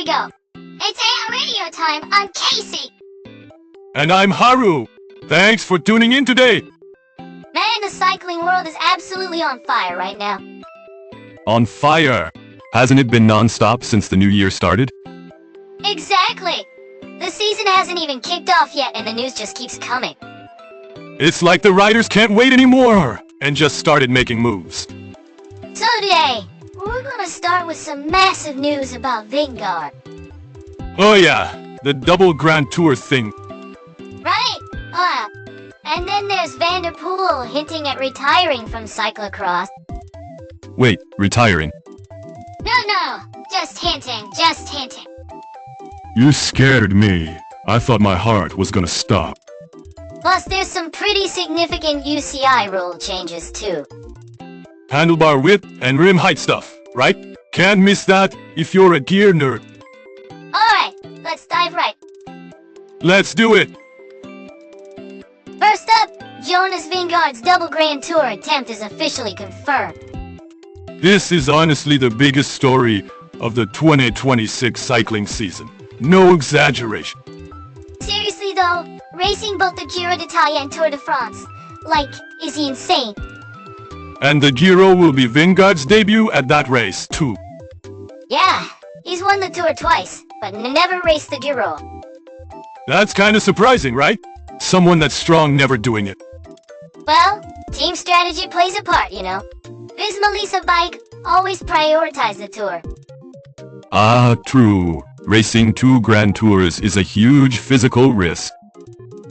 go. It's AM radio time on Casey. And I'm Haru. Thanks for tuning in today. Man, the cycling world is absolutely on fire right now. On fire. Hasn't it been non-stop since the new year started? Exactly. The season hasn't even kicked off yet and the news just keeps coming. It's like the riders can't wait anymore and just started making moves. So today, we're gonna start with some massive news about Vingegaard. Oh yeah, the double Grand Tour thing. Right? And then there's Van der Poel hinting at retiring from cyclocross. Wait, retiring? No, just hinting. You scared me. I thought my heart was gonna stop. Plus, there's some pretty significant UCI rule changes too. Handlebar width and rim height stuff, right? Can't miss that if you're a gear nerd. Alright, let's dive right. Let's do it! First up, Jonas Vingegaard's double Grand Tour attempt is officially confirmed. This is honestly the biggest story of the 2026 cycling season. No exaggeration. Seriously though, racing both the Giro d'Italia and Tour de France. Like, is he insane? And the Giro will be Vingegaard's debut at that race, too. Yeah, he's won the Tour twice, but never raced the Giro. That's kinda surprising, right? Someone that's strong never doing it. Well, team strategy plays a part, you know. Visma Lease Bike always prioritize the Tour. Ah, true. Racing 2 Grand Tours is a huge physical risk.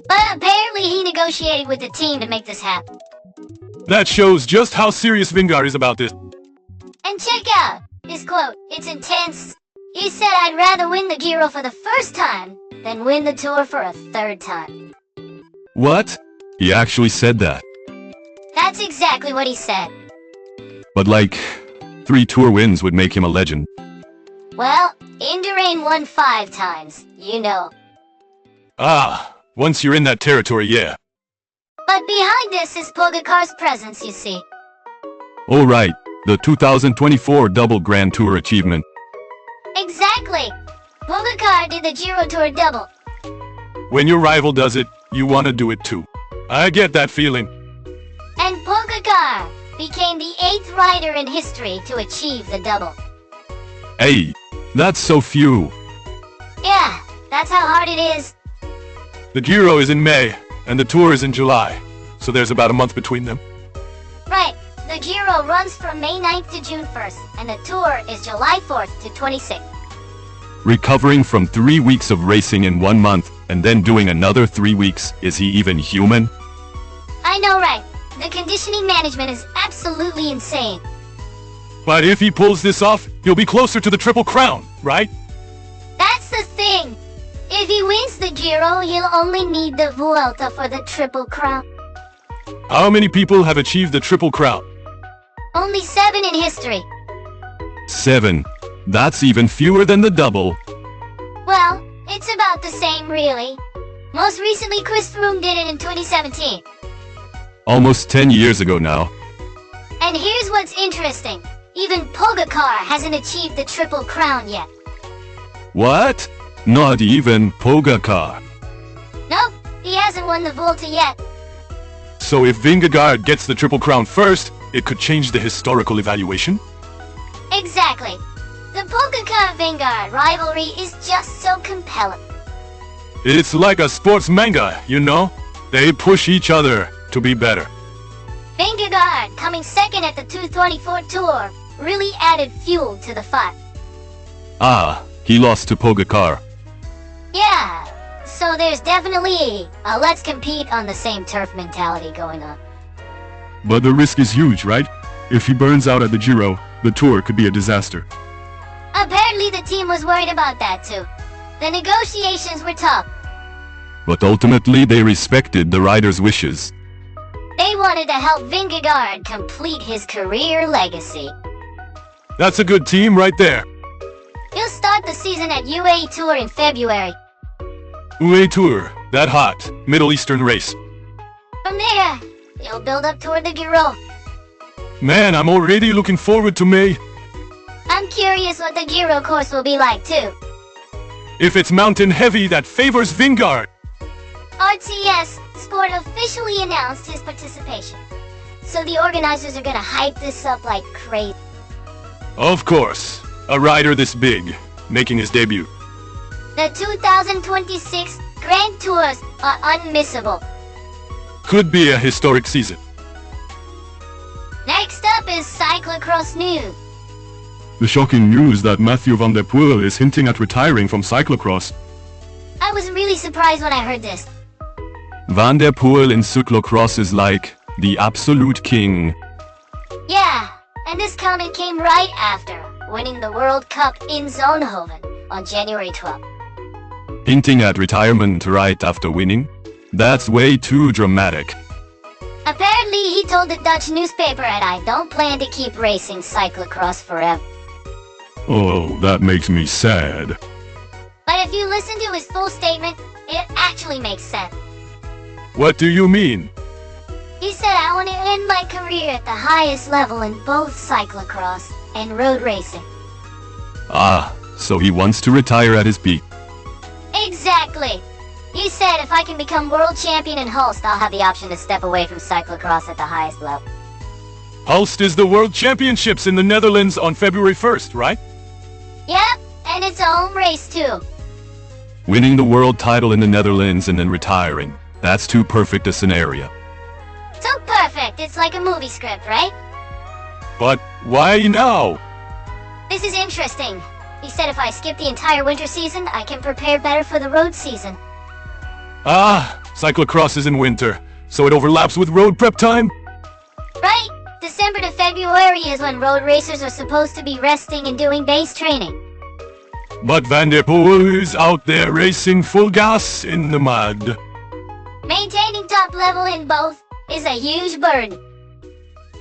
But apparently he negotiated with the team to make this happen. That shows just how serious Vingegaard is about this. And check out his quote. It's intense. He said, "I'd rather win the Giro for the first time than win the Tour for a third time." What? He actually said that. That's exactly what he said. But like, 3 Tour wins would make him a legend. Well, Indurain won 5 times, you know. Ah, once you're in that territory, yeah. But behind this is Pogacar's presence, you see. Oh right, the 2024 double Grand Tour achievement. Exactly. Pogacar did the Giro Tour double. When your rival does it, you want to do it too. I get that feeling. And Pogacar became the 8th rider in history to achieve the double. Hey, that's so few. Yeah, that's how hard it is. The Giro is in May, and the Tour is in July, so there's about a month between them. Right, the Giro runs from May 9th to June 1st, and the Tour is July 4th to 26th. Recovering from 3 weeks of racing in 1 month, and then doing another 3 weeks, is he even human? I know, right? The conditioning management is absolutely insane. But if he pulls this off, he'll be closer to the Triple Crown, right? That's the thing. If he wins the Giro, he'll only need the Vuelta for the Triple Crown. How many people have achieved the Triple Crown? Only 7 in history. 7. That's even fewer than the double. Well, it's about the same, really. Most recently, Chris Froome did it in 2017. Almost 10 years ago now. And here's what's interesting. Even Pogacar hasn't achieved the Triple Crown yet. What? Not even Pogacar. Nope, he hasn't won the Vuelta yet. So if Vingegaard gets the Triple Crown first, it could change the historical evaluation? Exactly. The Pogacar-Vingegaard rivalry is just so compelling. It's like a sports manga, you know? They push each other to be better. Vingegaard, coming second at the 224 Tour, really added fuel to the fight. Ah, he lost to Pogacar. Yeah, so there's definitely a let's compete on the same turf mentality going on. But the risk is huge, right? If he burns out at the Giro, the Tour could be a disaster. Apparently the team was worried about that too. The negotiations were tough. But ultimately they respected the rider's wishes. They wanted to help Vingegaard complete his career legacy. That's a good team right there. He'll start the season at UAE Tour in February. UAE Tour, that hot, Middle Eastern race. From there, he'll build up toward the Giro. Man, I'm already looking forward to May. I'm curious what the Giro course will be like too. if it's mountain heavy that favors Vingegaard. RTS Sport officially announced his participation. So the organizers are gonna hype this up like crazy. Of course, a rider this big, making his debut. The 2026 Grand Tours are unmissable. Could be a historic season. Next up is Cyclocross news. The shocking news that Mathieu van der Poel is hinting at retiring from cyclocross. I was really surprised when I heard this. Van der Poel in cyclocross is like the absolute king. Yeah, and this comment came right after winning the World Cup in Zonhoven on January 12th. Hinting at retirement right after winning? That's way too dramatic. Apparently, he told the Dutch newspaper that I don't plan to keep racing cyclocross forever. Oh, that makes me sad. But if you listen to his full statement, it actually makes sense. What do you mean? He said, I want to end my career at the highest level in both cyclocross and road racing. Ah, so he wants to retire at his peak. Exactly. He said if I can become world champion in Hulst, I'll have the option to step away from cyclocross at the highest level. Hulst is the World Championships in the Netherlands on February 1st, right? Yep, and it's a home race too. Winning the world title in the Netherlands and then retiring. That's too perfect a scenario. So perfect, it's like a movie script, right? But why now? This is interesting. He said if I skip the entire winter season, I can prepare better for the road season. Ah, cyclocross is in winter, so it overlaps with road prep time? Right? December to February is when road racers are supposed to be resting and doing base training. But Van der Poel is out there racing full gas in the mud. Maintaining top level in both is a huge burden.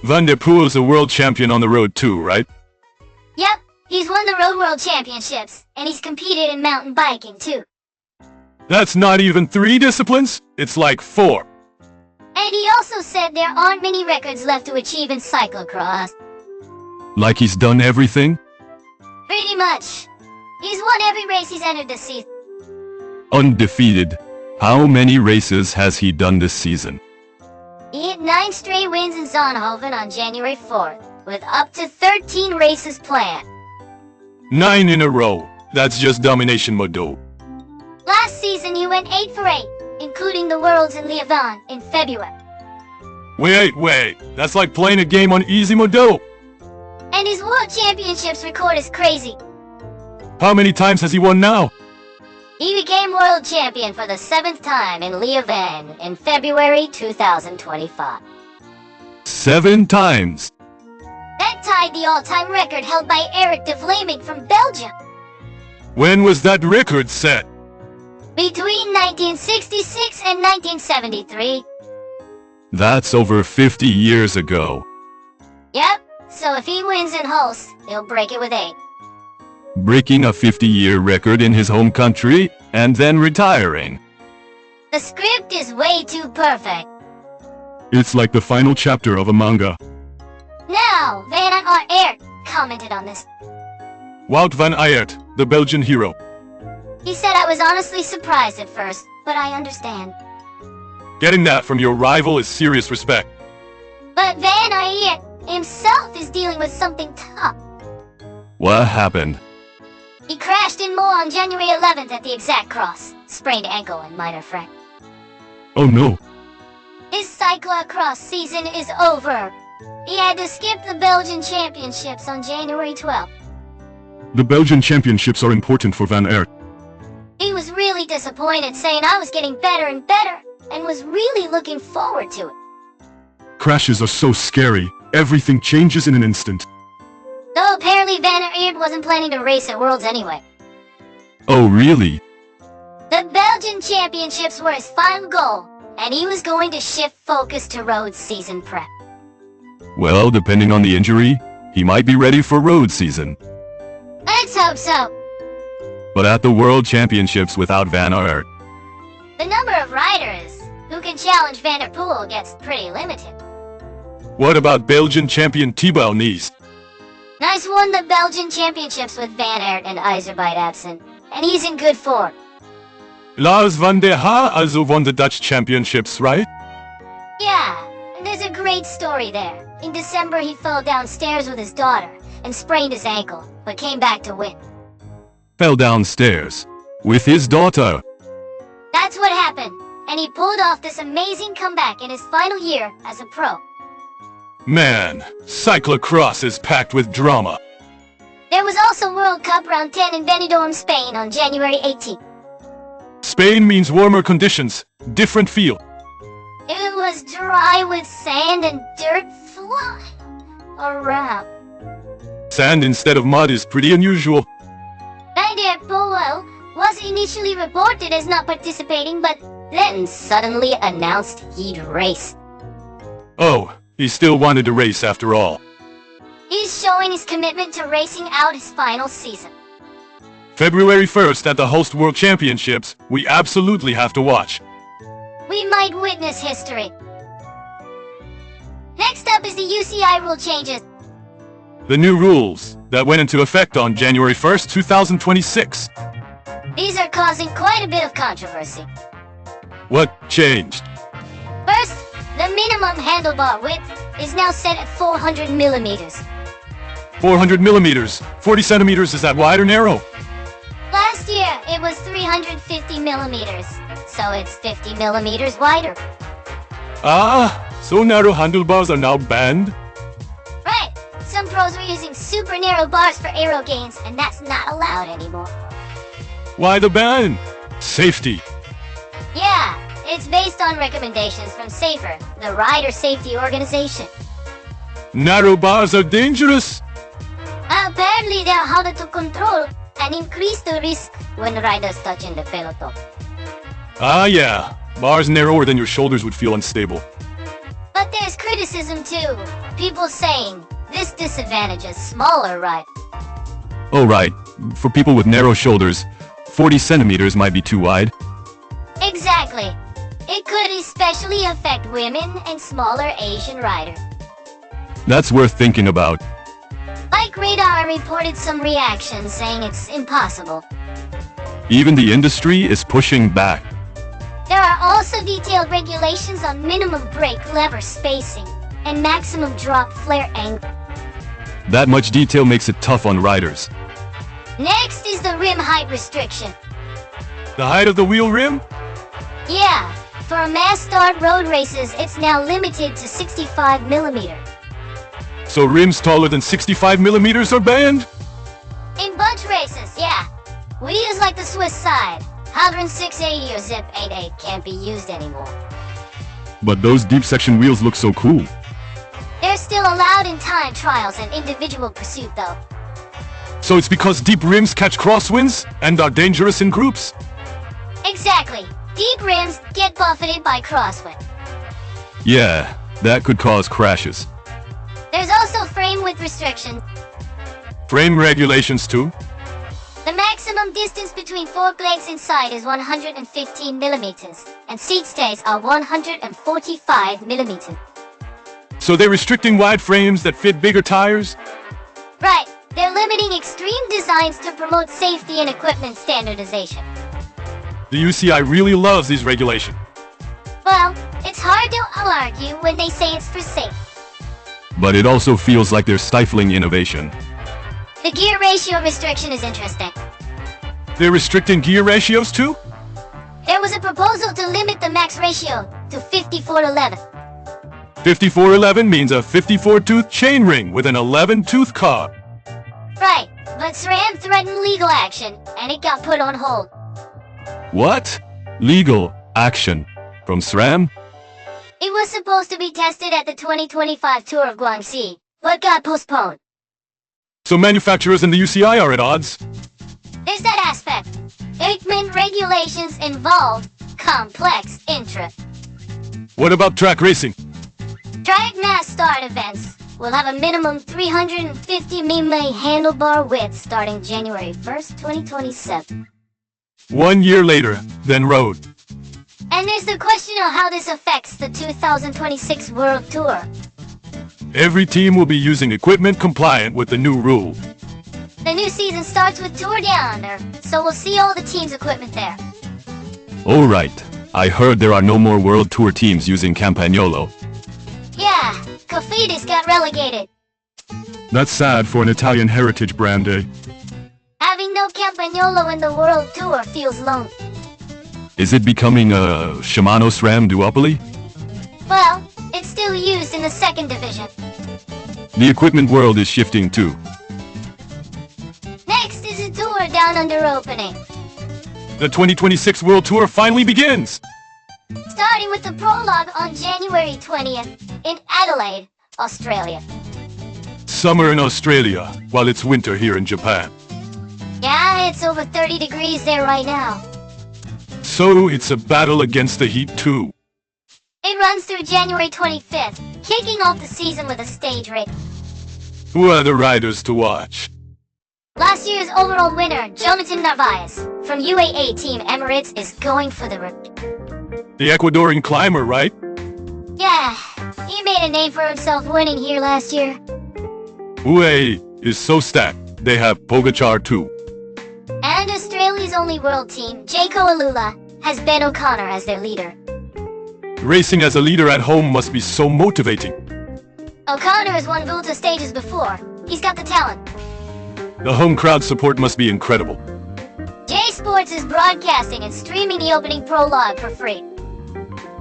Van der Poel's a world champion on the road too, right? Yep, he's won the Road World Championships, and he's competed in mountain biking too. That's not even 3 disciplines, it's like 4. And he also said there aren't many records left to achieve in cyclocross. Like he's done everything? Pretty much. He's won every race he's entered this season. Undefeated. How many races has he done this season? He hit 9 straight wins in Zonhoven on January 4th, with up to 13 races planned. 9 in a row. That's just domination mode. Last season he went 8 for 8, including the Worlds in Leuven in February. Wait, that's like playing a game on easy mode. And his World Championships record is crazy. How many times has he won now? He became world champion for the 7th time in Leuven in February 2025. 7 times? That tied the all-time record held by Eric de Vlaming from Belgium. When was that record set? Between 1966 and 1973. That's over 50 years ago. Yep, so if he wins in Hulst, he'll break it with 8. Breaking a 50-year record in his home country, and then retiring. The script is way too perfect. It's like the final chapter of a manga. Now, Van Aert commented on this. Wout van Aert, the Belgian hero. He said I was honestly surprised at first, but I understand. Getting that from your rival is serious respect. But Van Aert himself is dealing with something tough. What happened? He crashed in Mo on January 11th at the exact cross, sprained ankle and minor fracture. Oh no. His cyclocross season is over. He had to skip the Belgian Championships on January 12th. The Belgian Championships are important for Van Aert. He was really disappointed, saying I was getting better and better, and was really looking forward to it. Crashes are so scary. Everything changes in an instant. Though apparently Van Aert wasn't planning to race at Worlds anyway. Oh really? The Belgian Championships were his final goal, and he was going to shift focus to road season prep. Well, depending on the injury, he might be ready for road season. Let's hope so. But at the World Championships without Van Aert, The number of riders who can challenge Van der Poel gets pretty limited. what about Belgian champion Thibaut Nice? Nice won the Belgian Championships with Van Aert and Iserbite absent, and he's in good form. Lars van der Haar also won the Dutch championships, right? Yeah, and there's a great story there. In December, he fell downstairs with his daughter and sprained his ankle, but came back to win. Fell downstairs. With his daughter. That's what happened, and he pulled off this amazing comeback in his final year as a pro. Man, cyclocross is packed with drama. There was also World Cup Round 10 in Benidorm, Spain on January 18th. Spain means warmer conditions, different feel. It was dry with sand and dirt flying around. Sand instead of mud is pretty unusual. Poel was initially reported as not participating, but then suddenly announced he'd race. Oh, he still wanted to race after all. He's showing his commitment to racing out his final season. February 1st at the host World Championships, we absolutely have to watch. We might witness history. Next up is the UCI rule changes. The new rules that went into effect on January 1st, 2026. These are causing quite a bit of controversy. What changed? First, the minimum handlebar width is now set at 400 millimeters. 400 millimeters. 40 centimeters, is that wide or narrow? Last year, it was 350 millimeters, so it's 50 millimeters wider. Ah, so narrow handlebars are now banned? Right, some pros were using super narrow bars for aero gains, and that's not allowed anymore. Why the ban? Safety. Yeah, it's based on recommendations from SAFER, the rider safety organization. Narrow bars are dangerous. Apparently, they're harder to control and increase the risk when riders touch in the peloton. Ah yeah, bars narrower than your shoulders would feel unstable. But there's criticism too. People saying this disadvantages smaller riders. Oh right, for people with narrow shoulders, 40 centimeters might be too wide. Exactly. It could especially affect women and smaller Asian riders. That's worth thinking about. Bike Radar reported some reactions saying it's impossible. Even the industry is pushing back. There are also detailed regulations on minimum brake lever spacing and maximum drop flare angle. That much detail makes it tough on riders. Next is the rim height restriction. The height of the wheel rim? Yeah, for mass start road races, it's now limited to 65 millimeters. So rims taller than 65 millimeters are banned? In bunch races, yeah. Wheels like the Swiss side, Hadron 680 or Zip 88 can't be used anymore. But those deep section wheels look so cool. They're still allowed in time trials and individual pursuit though. So it's because deep rims catch crosswinds and are dangerous in groups? Exactly. Deep rims get buffeted by crosswind. Yeah, that could cause crashes. There's also frame width restrictions. Frame regulations too? The maximum distance between fork legs inside is 115 millimeters, and seat stays are 145 millimeters. So they're restricting wide frames that fit bigger tires? Right, they're limiting extreme designs to promote safety and equipment standardization. The UCI really loves these regulations. Well, it's hard to argue when they say it's for safety. But it also feels like they're stifling innovation. The gear ratio restriction is interesting. They're restricting gear ratios too? There was a proposal to limit the max ratio to 54:11. 5411 means a 54-tooth chainring with an 11-tooth car. Right, but SRAM threatened legal action, and it got put on hold. What? Legal action? From SRAM? It was supposed to be tested at the 2025 Tour of Guangxi, but got postponed. So manufacturers and the UCI are at odds? There's that aspect. Equipment regulations involved complex interest. What about track racing? Track mass start events will have a minimum 350 mm handlebar width starting January 1st, 2027. 1 year later, then road. And there's the question of how this affects the 2026 World Tour. Every team will be using equipment compliant with the new rule. The new season starts with Tour Down Under, so we'll see all the team's equipment there. Alright, I heard there are no more World Tour teams using Campagnolo. Yeah, Coqui TTS got relegated. That's sad for an Italian heritage brand, eh? Having no Campagnolo in the World Tour feels lonely. Is it becoming a Shimano SRAM duopoly? Well, it's still used in the second division. The equipment world is shifting too. Next is a Tour Down Under opening. The 2026 World Tour finally begins! Starting with the prologue on January 20th in Adelaide, Australia. Summer in Australia, while it's winter here in Japan. Yeah, it's over 30 degrees there right now. So it's a battle against the heat too. It runs through January 25th, kicking off the season with a stage race. Who are the riders to watch? Last year's overall winner, Jonathan Narvaez, from UAE Team Emirates, is going for the The Ecuadorian climber, right? Yeah, he made a name for himself winning here last year. UAE is so stacked, they have Pogacar too. And Australia's only world team, Jayco Alula, has Ben O'Connor as their leader. Racing as a leader at home must be so motivating. O'Connor has won Vuelta stages before. He's got the talent. The home crowd support must be incredible. J Sports is broadcasting and streaming the opening prologue for free.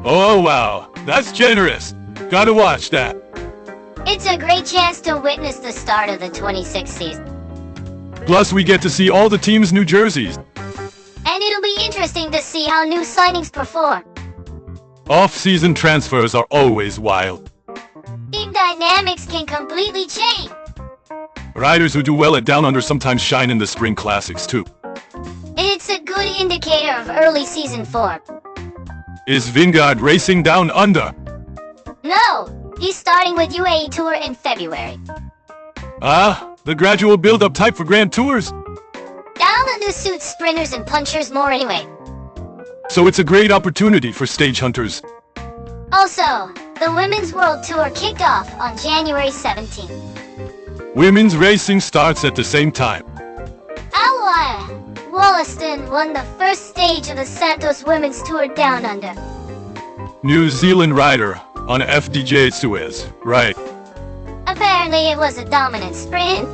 Oh wow, that's generous. Gotta watch that. It's a great chance to witness the start of the 26th season. Plus we get to see all the teams' new jerseys. And it'll be interesting to see how new signings perform. Off-season transfers are always wild. Team dynamics can completely change. Riders who do well at Down Under sometimes shine in the spring classics too. It's a good indicator of early season form. Is Vingegaard racing Down Under? No, he's starting with UAE Tour in February. Ah, the gradual build-up type for Grand Tours. Down Under suits sprinters and punchers more anyway. So it's a great opportunity for stage hunters. Also, the Women's World Tour kicked off on January 17th. Women's racing starts at the same time. Wollaston won the first stage of the Santos Women's Tour Down Under. New Zealand rider on FDJ Suez, right? Apparently it was a dominant sprint.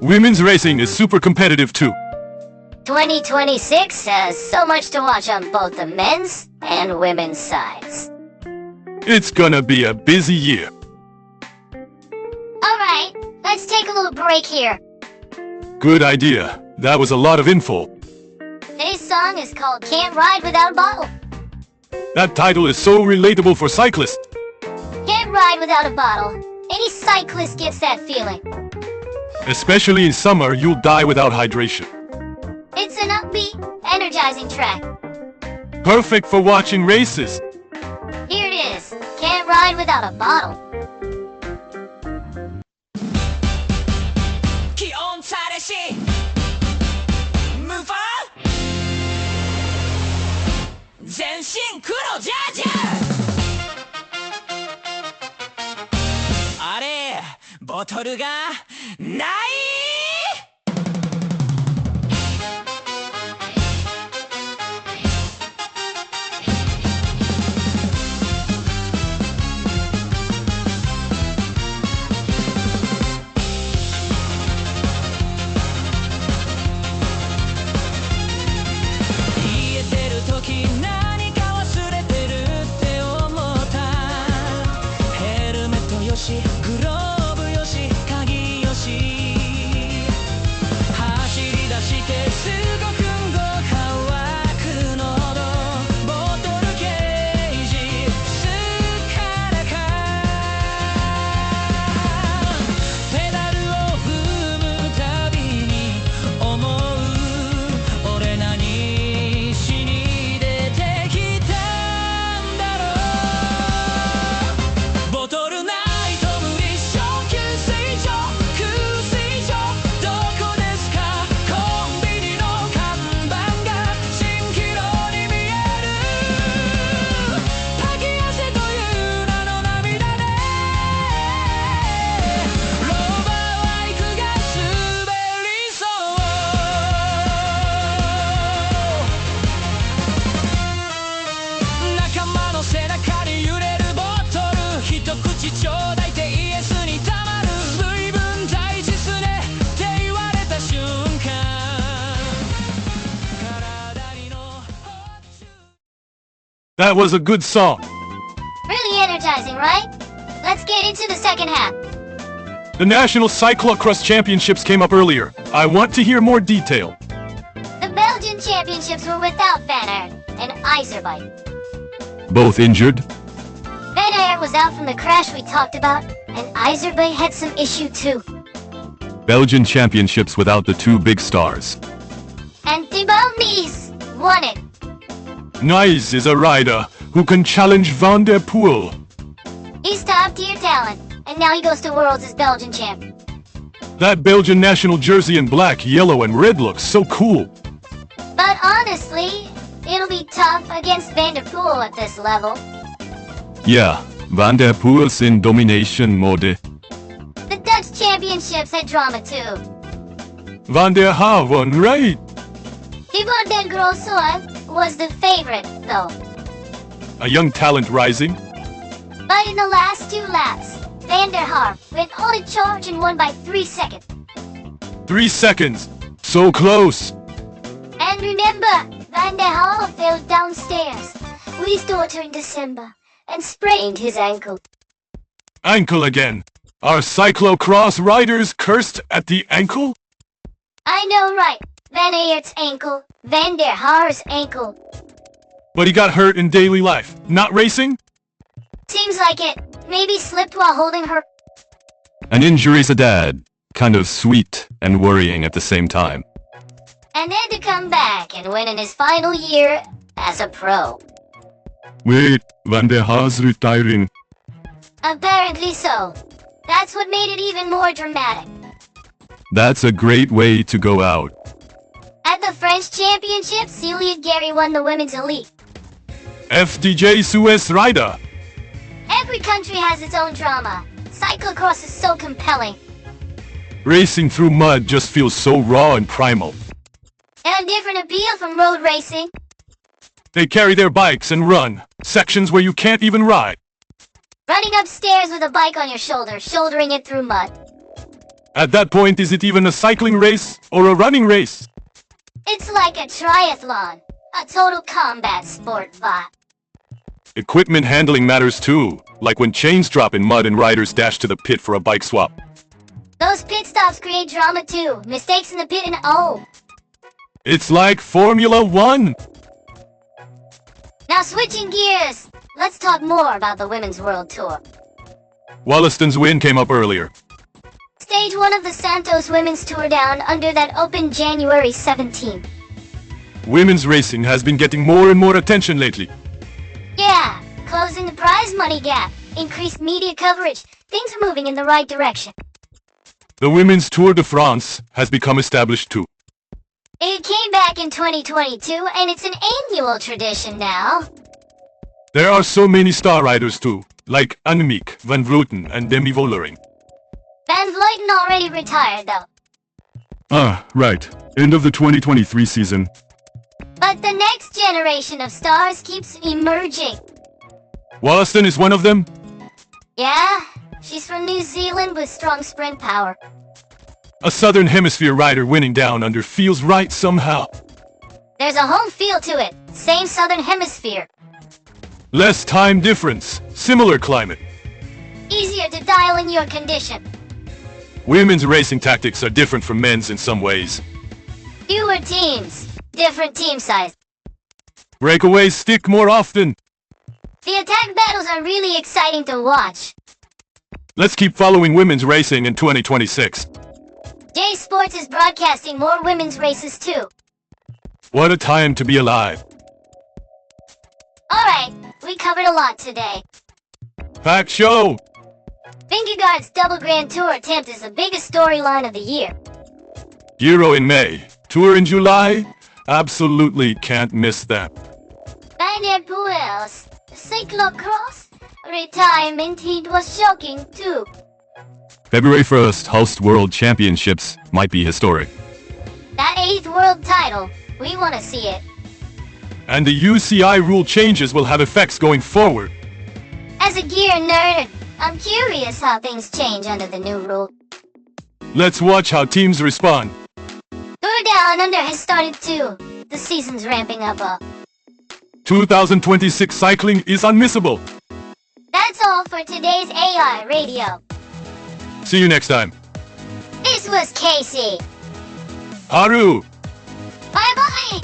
Women's racing is super competitive too. 2026 has so much to watch on both the men's and women's sides. It's gonna be a busy year. Alright, let's take a little break here. Good idea. That was a lot of info. Today's song is called Can't Ride Without a Bottle. That title is so relatable for cyclists. Can't ride without a bottle. Any cyclist gets that feeling. Especially in summer, you'll die without hydration. It's an upbeat, energizing track. Perfect for watching races. Here it is. Can't ride without a bottle. 気温差でし Move on 全身黒ジャージャーあれボトルがない何か忘れてるって思ったヘルメットよしグローブよし鍵よし That was a good song. Really energizing, right? Let's get into the second half. The National Cyclocross Championships came up earlier. I want to hear more detail. The Belgian championships were without Van Aert and Iserbyt. Both injured? Van Aert was out from the crash we talked about, and Iserbyt had some issue too. Belgian championships without the two big stars. And Thibaut Nice won it. Nice is a rider who can challenge Van der Poel. He's top-tier talent, and now he goes to Worlds as Belgian champion. That Belgian national jersey in black, yellow, and red looks so cool. But honestly, it'll be tough against Van der Poel at this level. Yeah, Van der Poel's in domination mode. The Dutch championships had drama too. Van der Haar won, right? Thibaut de Grossoy was the favorite, though. A young talent rising? But in the last two laps, Van der Haar went on a charge and won by 3 seconds. 3 seconds. So close. And remember, Van der Haar fell downstairs with his daughter in December and sprained his ankle. Ankle again. Are cyclocross riders cursed at the ankle? I know, right? Van Aert's ankle, Van der Haar's ankle. But he got hurt in daily life, not racing? Seems like it. Maybe slipped while holding her. An injury's a dad. Kind of sweet and worrying at the same time. And then to come back and win in his final year as a pro. Wait, Van der Haar's retiring. Apparently so. That's what made it even more dramatic. That's a great way to go out. At the French Championship, Celia Gary won the women's elite. FDJ Suez rider. Every country has its own drama. Cyclocross is so compelling. Racing through mud just feels so raw and primal. And a different appeal from road racing. They carry their bikes and run, sections where you can't even ride. Running upstairs with a bike on your shoulder, shouldering it through mud. At that point, is it even a cycling race or a running race? It's like a triathlon, a total combat sport vibe. Equipment handling matters too, like when chains drop in mud and riders dash to the pit for a bike swap. Those pit stops create drama too, mistakes in the pit and oh. It's like Formula One. Now switching gears, let's talk more about the Women's World Tour. Wollaston's win came up earlier. Stage 1 of the Santos Women's Tour down under that open January 17th. Women's racing has been getting more and more attention lately. Yeah, closing the prize money gap, increased media coverage, things are moving in the right direction. The Women's Tour de France has become established too. It came back in 2022 and it's an annual tradition now. There are so many star riders too, like Annemiek van Vleuten and Demi Vollering. Van Vleuten already retired though. Ah, right. End of the 2023 season. But the next generation of stars keeps emerging. Wollaston is one of them? Yeah, she's from New Zealand with strong sprint power. A Southern Hemisphere rider winning down under feels right somehow. There's a home feel to it, same Southern Hemisphere. Less time difference, similar climate. Easier to dial in your condition. Women's racing tactics are different from men's in some ways. Fewer teams, different team size. Breakaways stick more often. The attack battles are really exciting to watch. Let's keep following women's racing in 2026. J Sports is broadcasting more women's races too. What a time to be alive. Alright, we covered a lot today. Packed show! Vingegaard's double Grand Tour attempt is the biggest storyline of the year. Giro in May, Tour in July. Absolutely can't miss that. Van der Poel's Cyclocross retirement heat was shocking too. February 1st host World Championships might be historic. That 8th world title, we want to see it. And the UCI rule changes will have effects going forward. As a gear nerd, I'm curious how things change under the new rule. Let's watch how teams respond. Tour Down Under has started too. The season's ramping up. 2026 cycling is unmissable. That's all for today's AI Radio. See you next time. This was Casey. Haru. Bye bye.